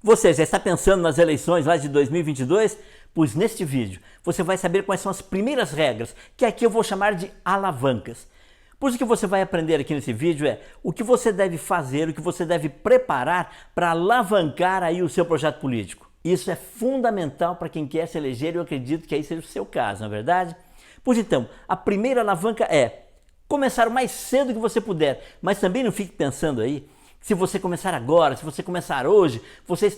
Você já está pensando nas eleições lá de 2022? Pois neste vídeo você vai saber quais são as primeiras regras, que aqui eu vou chamar de alavancas. Pois o que você vai aprender aqui nesse vídeo é o que você deve fazer, o que você deve preparar para alavancar aí o seu projeto político. Isso é fundamental para quem quer se eleger e eu acredito que aí seja o seu caso, não é verdade? Pois então, a primeira alavanca é começar o mais cedo que você puder, mas também não fique pensando aí, se você começar agora, se você começar hoje, você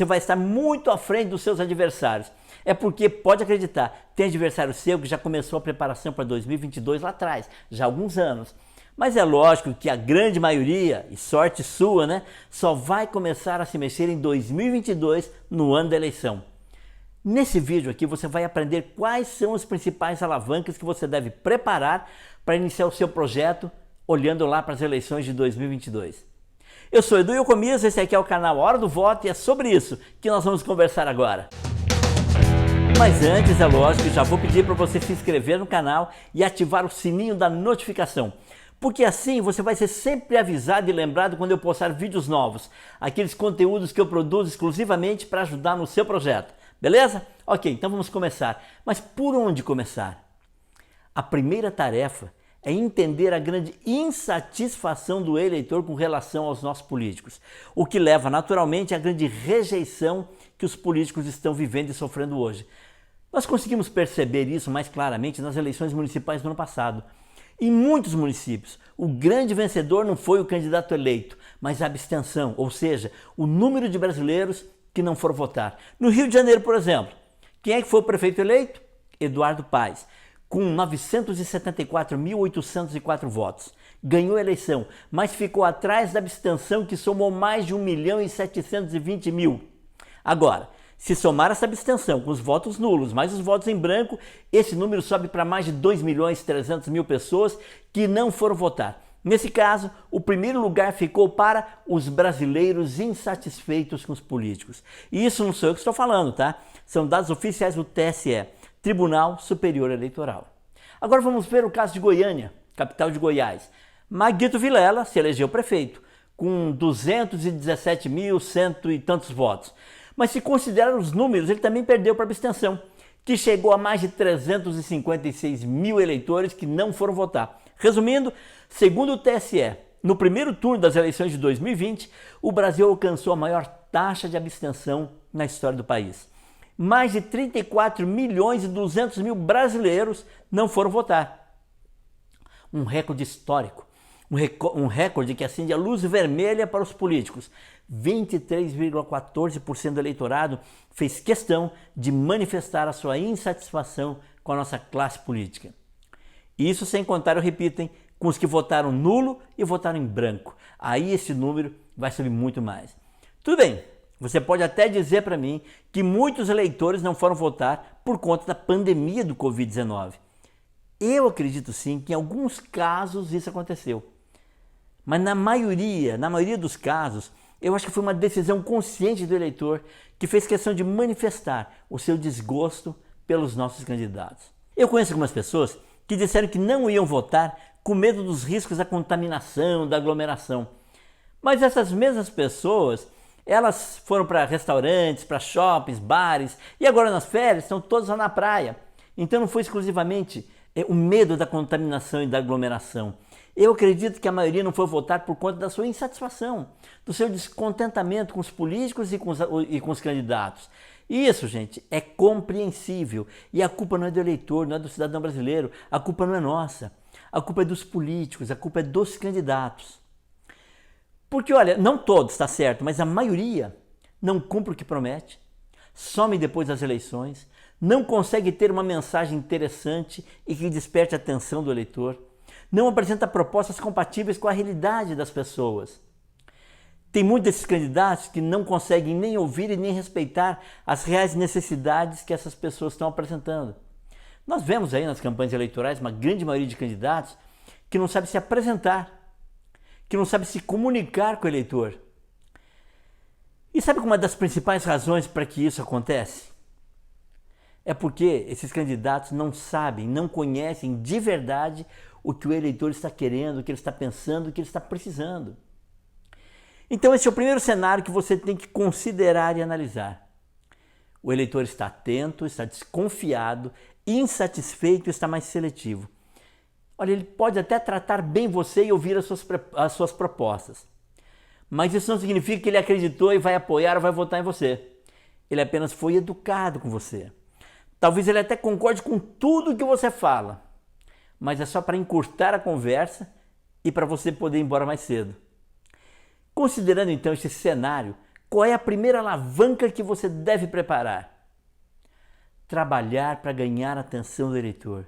vai estar muito à frente dos seus adversários. É porque, pode acreditar, tem adversário seu que já começou a preparação para 2022 lá atrás, já há alguns anos. Mas é lógico que a grande maioria, e sorte sua, né, só vai começar a se mexer em 2022, no ano da eleição. Nesse vídeo aqui você vai aprender quais são as principais alavancas que você deve preparar para iniciar o seu projeto, olhando lá para as eleições de 2022. Eu sou Edu Iocomias, esse aqui é o canal Hora do Voto e é sobre isso que nós vamos conversar agora. Mas antes, é lógico, já vou pedir para você se inscrever no canal e ativar o sininho da notificação. Porque assim você vai ser sempre avisado e lembrado quando eu postar vídeos novos, aqueles conteúdos que eu produzo exclusivamente para ajudar no seu projeto. Beleza? Ok, então vamos começar. Mas por onde começar? A primeira tarefa é entender a grande insatisfação do eleitor com relação aos nossos políticos, o que leva naturalmente à grande rejeição que os políticos estão vivendo e sofrendo hoje. Nós conseguimos perceber isso mais claramente nas eleições municipais do ano passado. Em muitos municípios, o grande vencedor não foi o candidato eleito, mas a abstenção, ou seja, o número de brasileiros que não foram votar. No Rio de Janeiro, por exemplo, quem é que foi o prefeito eleito? Eduardo Paes, com 974.804 votos. Ganhou a eleição, mas ficou atrás da abstenção que somou mais de 1.720.000. Agora, se somar essa abstenção com os votos nulos, mais os votos em branco, esse número sobe para mais de 2.300.000 pessoas que não foram votar. Nesse caso, o primeiro lugar ficou para os brasileiros insatisfeitos com os políticos. E isso não sou eu que estou falando, tá? São dados oficiais do TSE, Tribunal Superior Eleitoral. Agora vamos ver o caso de Goiânia, capital de Goiás. Maguito Vilela se elegeu prefeito, com 217.100 e tantos votos. Mas se considerar os números, ele também perdeu para a abstenção, que chegou a mais de 356.000 eleitores que não foram votar. Resumindo, segundo o TSE, no primeiro turno das eleições de 2020, o Brasil alcançou a maior taxa de abstenção na história do país. Mais de 34.200.000 brasileiros não foram votar. Um recorde histórico. Um recorde que acende a luz vermelha para os políticos. 23,14% do eleitorado fez questão de manifestar a sua insatisfação com a nossa classe política. Isso sem contar, eu repito, hein, com os que votaram nulo e votaram em branco. Aí esse número vai subir muito mais. Tudo bem, você pode até dizer para mim que muitos eleitores não foram votar por conta da pandemia do Covid-19. Eu acredito sim que em alguns casos isso aconteceu. Mas na maioria dos casos, eu acho que foi uma decisão consciente do eleitor que fez questão de manifestar o seu desgosto pelos nossos candidatos. Eu conheço algumas pessoas que disseram que não iam votar com medo dos riscos da contaminação, da aglomeração. Mas essas mesmas pessoas, elas foram para restaurantes, para shoppings, bares e agora nas férias estão todas lá na praia. Então não foi exclusivamente o medo da contaminação e da aglomeração. Eu acredito que a maioria não foi votar por conta da sua insatisfação, do seu descontentamento com os políticos e com os candidatos. Isso, gente, é compreensível. E a culpa não é do eleitor, não é do cidadão brasileiro. A culpa não é nossa. A culpa é dos políticos, a culpa é dos candidatos. Porque, olha, não todos, tá certo, mas a maioria não cumpre o que promete, some depois das eleições, não consegue ter uma mensagem interessante e que desperte a atenção do eleitor, não apresenta propostas compatíveis com a realidade das pessoas. Tem muitos desses candidatos que não conseguem nem ouvir e nem respeitar as reais necessidades que essas pessoas estão apresentando. Nós vemos aí nas campanhas eleitorais uma grande maioria de candidatos que não sabe se apresentar, que não sabe se comunicar com o eleitor. E sabe qual é uma das principais razões para que isso acontece? É porque esses candidatos não sabem, não conhecem de verdade o que o eleitor está querendo, o que ele está pensando, o que ele está precisando. Então esse é o primeiro cenário que você tem que considerar e analisar. O eleitor está atento, está desconfiado, insatisfeito e está mais seletivo. Olha, ele pode até tratar bem você e ouvir as suas propostas. Mas isso não significa que ele acreditou e vai apoiar ou vai votar em você. Ele apenas foi educado com você. Talvez ele até concorde com tudo que você fala, mas é só para encurtar a conversa e para você poder ir embora mais cedo. Considerando então esse cenário, qual é a primeira alavanca que você deve preparar? Trabalhar para ganhar a atenção do eleitor.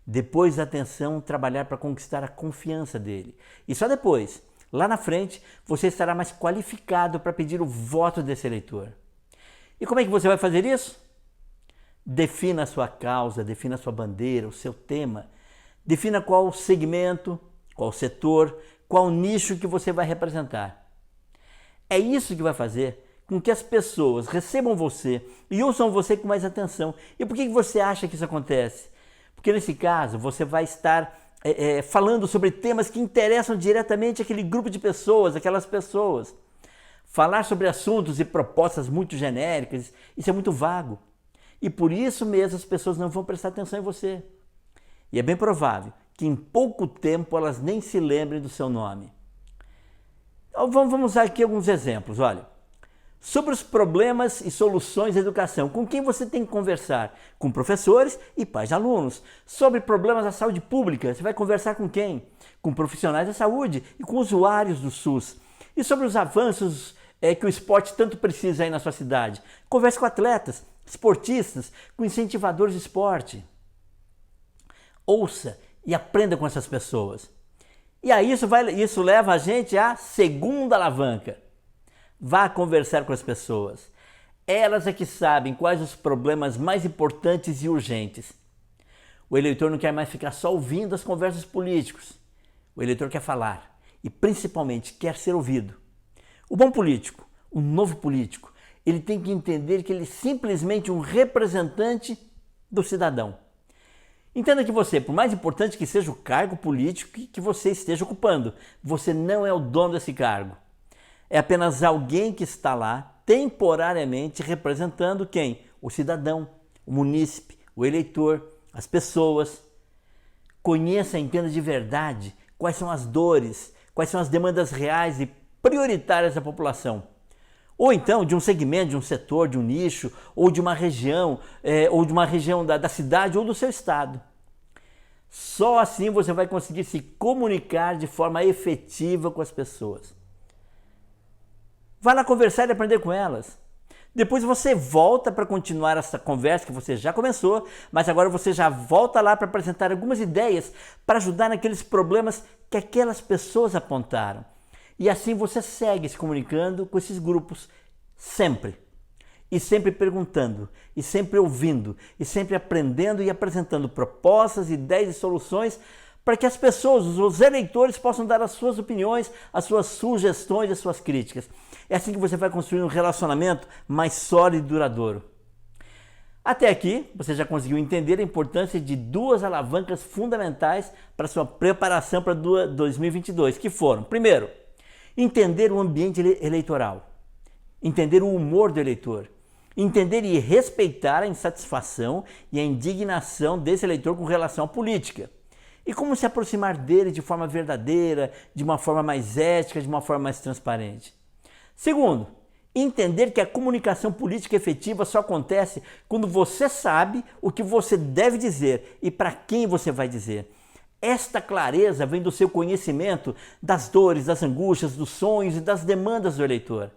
Depois da atenção, trabalhar para conquistar a confiança dele. E só depois, lá na frente, você estará mais qualificado para pedir o voto desse eleitor. E como é que você vai fazer isso? Defina a sua causa, defina a sua bandeira, o seu tema. Defina qual segmento, qual setor, qual nicho que você vai representar. É isso que vai fazer com que as pessoas recebam você e ouçam você com mais atenção. E por que você acha que isso acontece? Porque nesse caso você vai estar falando sobre temas que interessam diretamente aquele grupo de pessoas, aquelas pessoas. Falar sobre assuntos e propostas muito genéricas, isso é muito vago. E por isso mesmo as pessoas não vão prestar atenção em você. E é bem provável que em pouco tempo elas nem se lembrem do seu nome. Então, vamos usar aqui alguns exemplos. Olha, sobre os problemas e soluções da educação, com quem você tem que conversar? Com professores e pais de alunos. Sobre problemas da saúde pública, você vai conversar com quem? Com profissionais da saúde e com usuários do SUS. E sobre os avanços que o esporte tanto precisa aí na sua cidade? Converse com atletas, esportistas, com incentivadores de esporte. Ouça e aprenda com essas pessoas. E aí isso leva a gente à segunda alavanca. Vá conversar com as pessoas. Elas é que sabem quais os problemas mais importantes e urgentes. O eleitor não quer mais ficar só ouvindo as conversas políticos. O eleitor quer falar e principalmente quer ser ouvido. O bom político, o novo político, ele tem que entender que ele é simplesmente um representante do cidadão. Entenda que você, por mais importante que seja o cargo político que você esteja ocupando, você não é o dono desse cargo. É apenas alguém que está lá temporariamente representando quem? O cidadão, o munícipe, o eleitor, as pessoas. Conheça e entenda de verdade quais são as dores, quais são as demandas reais e prioritárias da população. Ou então de um segmento, de um setor, de um nicho, ou de uma região, da cidade ou do seu estado. Só assim você vai conseguir se comunicar de forma efetiva com as pessoas. Vá lá conversar e aprender com elas. Depois você volta para continuar essa conversa que você já começou, mas agora você já volta lá para apresentar algumas ideias para ajudar naqueles problemas que aquelas pessoas apontaram. E assim você segue se comunicando com esses grupos sempre. E sempre perguntando, e sempre ouvindo, e sempre aprendendo e apresentando propostas, ideias e soluções para que as pessoas, os eleitores, possam dar as suas opiniões, as suas sugestões, as suas críticas. É assim que você vai construir um relacionamento mais sólido e duradouro. Até aqui, você já conseguiu entender a importância de duas alavancas fundamentais para a sua preparação para 2022, que foram, primeiro, entender o ambiente eleitoral, entender o humor do eleitor, entender e respeitar a insatisfação e a indignação desse eleitor com relação à política. E como se aproximar dele de forma verdadeira, de uma forma mais ética, de uma forma mais transparente. Segundo, entender que a comunicação política efetiva só acontece quando você sabe o que você deve dizer e para quem você vai dizer. Esta clareza vem do seu conhecimento das dores, das angústias, dos sonhos e das demandas do eleitor.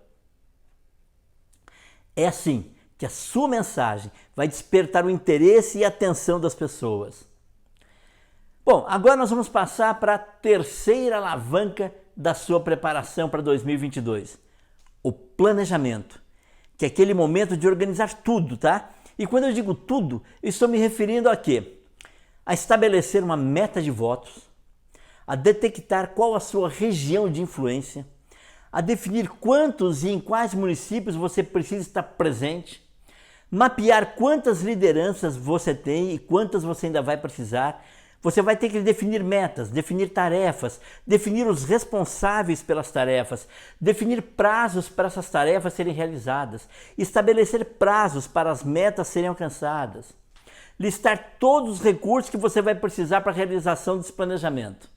É assim que a sua mensagem vai despertar o interesse e a atenção das pessoas. Bom, agora nós vamos passar para a terceira alavanca da sua preparação para 2022. O planejamento, que é aquele momento de organizar tudo, tá? E quando eu digo tudo, eu estou me referindo a quê? A estabelecer uma meta de votos, a detectar qual a sua região de influência, a definir quantos e em quais municípios você precisa estar presente, mapear quantas lideranças você tem e quantas você ainda vai precisar, Você vai ter que definir metas, definir tarefas, definir os responsáveis pelas tarefas, definir prazos para essas tarefas serem realizadas, estabelecer prazos para as metas serem alcançadas, listar todos os recursos que você vai precisar para a realização desse planejamento.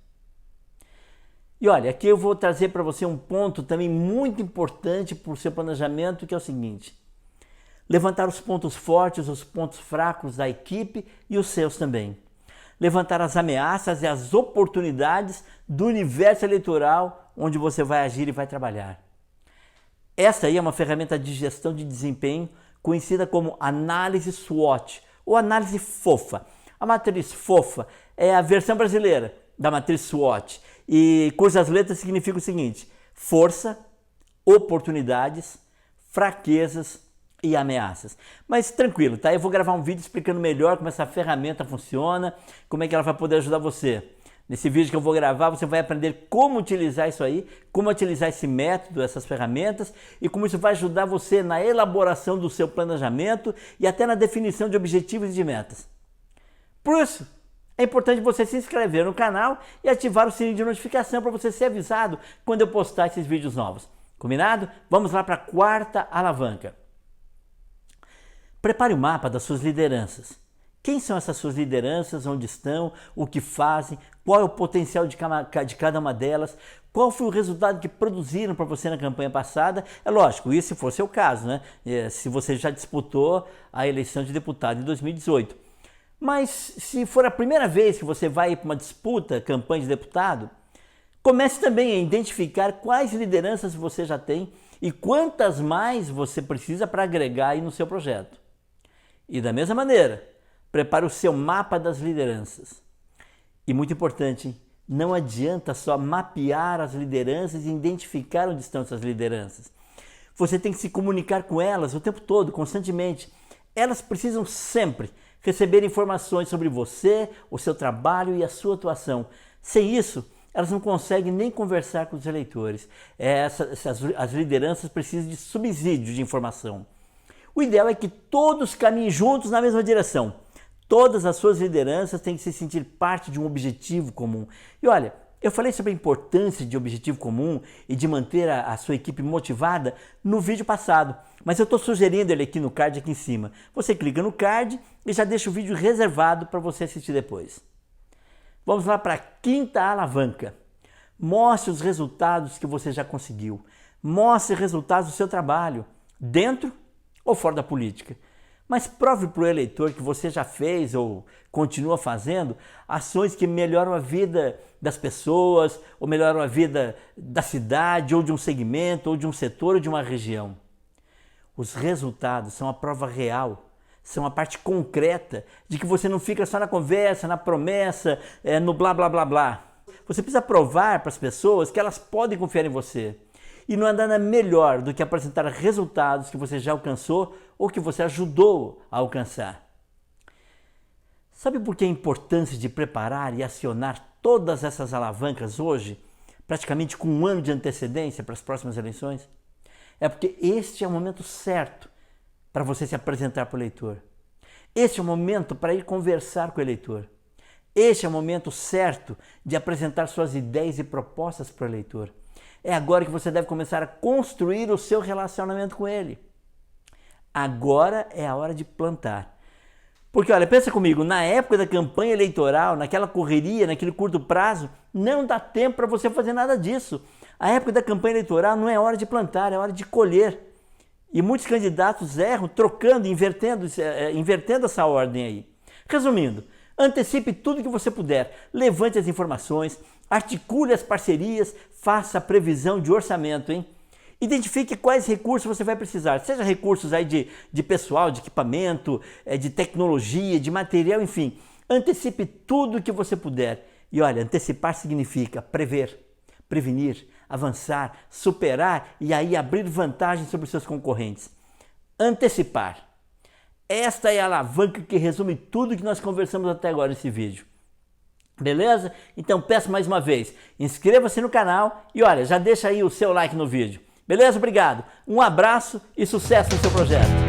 E olha, aqui eu vou trazer para você um ponto também muito importante para o seu planejamento, que é o seguinte: levantar os pontos fortes, os pontos fracos da equipe e os seus também. Levantar as ameaças e as oportunidades do universo eleitoral onde você vai agir e vai trabalhar. Essa aí é uma ferramenta de gestão de desempenho conhecida como análise SWOT ou análise FOFA. A matriz FOFA é a versão brasileira da matriz SWOT e cujas letras significam o seguinte: força, oportunidades, fraquezas e ameaças. Mas tranquilo, tá? Eu vou gravar um vídeo explicando melhor como essa ferramenta funciona, como é que ela vai poder ajudar você. Nesse vídeo que eu vou gravar, você vai aprender como utilizar isso aí, como utilizar esse método, essas ferramentas e como isso vai ajudar você na elaboração do seu planejamento e até na definição de objetivos e de metas. Por isso, é importante você se inscrever no canal e ativar o sininho de notificação para você ser avisado quando eu postar esses vídeos novos. Combinado? Vamos lá para a quarta alavanca. Prepare o mapa das suas lideranças. Quem são essas suas lideranças, onde estão, o que fazem, qual é o potencial de cada uma delas, qual foi o resultado que produziram para você na campanha passada. É lógico, isso se for seu caso, né? Se você já disputou a eleição de deputado em 2018. Mas se for a primeira vez que você vai para uma disputa, campanha de deputado, comece também a identificar quais lideranças você já tem e quantas mais você precisa para agregar aí no seu projeto. E da mesma maneira, prepare o seu mapa das lideranças. E muito importante, não adianta só mapear as lideranças e identificar onde estão essas lideranças. Você tem que se comunicar com elas o tempo todo, constantemente. Elas precisam sempre receber informações sobre você, o seu trabalho e a sua atuação. Sem isso, elas não conseguem nem conversar com os eleitores. As lideranças precisam de subsídio de informação. O ideal é que todos caminhem juntos na mesma direção. Todas as suas lideranças têm que se sentir parte de um objetivo comum. E olha, eu falei sobre a importância de objetivo comum e de manter a sua equipe motivada no vídeo passado, mas eu estou sugerindo ele aqui no card aqui em cima. Você clica no card e já deixa o vídeo reservado para você assistir depois. Vamos lá para a quinta alavanca. Mostre os resultados que você já conseguiu. Mostre resultados do seu trabalho, dentro ou fora da política. Mas prove para o eleitor que você já fez ou continua fazendo ações que melhoram a vida das pessoas, ou melhoram a vida da cidade, ou de um segmento, ou de um setor, ou de uma região. Os resultados são a prova real, são a parte concreta de que você não fica só na conversa, na promessa, no blá blá blá blá. Você precisa provar para as pessoas que elas podem confiar em você. E não há nada melhor do que apresentar resultados que você já alcançou ou que você ajudou a alcançar. Sabe por que a importância de preparar e acionar todas essas alavancas hoje, praticamente com um ano de antecedência para as próximas eleições? É porque este é o momento certo para você se apresentar para o eleitor. Este é o momento para ir conversar com o eleitor. Este é o momento certo de apresentar suas ideias e propostas para o eleitor. É agora que você deve começar a construir o seu relacionamento com ele. Agora é a hora de plantar. Porque olha, pensa comigo, na época da campanha eleitoral, naquela correria, naquele curto prazo, não dá tempo para você fazer nada disso. A época da campanha eleitoral não é hora de plantar, é hora de colher. E muitos candidatos erram trocando, invertendo essa ordem aí. Resumindo, antecipe tudo que você puder, levante as informações, articule as parcerias, faça a previsão de orçamento, hein? Identifique quais recursos você vai precisar, seja recursos aí de pessoal, de equipamento, de tecnologia, de material, enfim. Antecipe tudo que você puder. E olha, antecipar significa prever, prevenir, avançar, superar e aí abrir vantagem sobre os seus concorrentes. Antecipar. Esta é a alavanca que resume tudo que nós conversamos até agora nesse vídeo. Beleza? Então peço mais uma vez, inscreva-se no canal e olha, já deixa aí o seu like no vídeo. Beleza? Obrigado. Um abraço e sucesso no seu projeto.